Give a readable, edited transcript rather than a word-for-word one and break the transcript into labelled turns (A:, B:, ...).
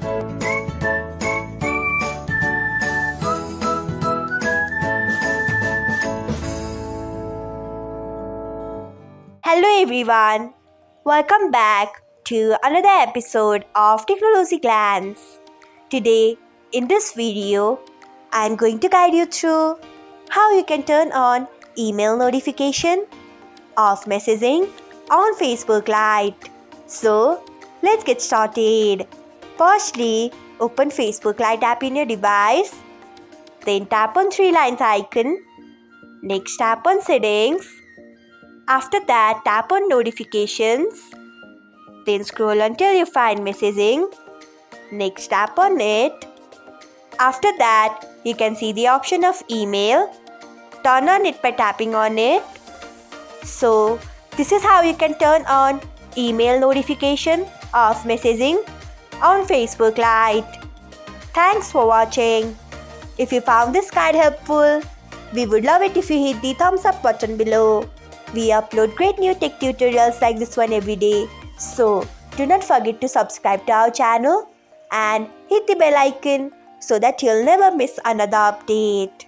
A: Hello everyone, welcome back to another episode of Technologyglance. Today, in this video, I am going to guide you through how you can turn on email notification of messaging on Facebook Lite. So, let's get started. Firstly, open Facebook Lite app in your device. Then tap on three lines icon. Next, tap on settings. After that, tap on notifications. Then scroll until you find messaging. Next, tap on it. After that, you can see the option of email. Turn on it by tapping on it. So, this is how you can turn on email notification of messaging on Facebook Lite. Thanks for watching. If you found this guide helpful, we would love it if you hit the thumbs up button below. We upload great new tech tutorials like this one every day. So, do not forget to subscribe to our channel and hit the bell icon so that you'll never miss another update.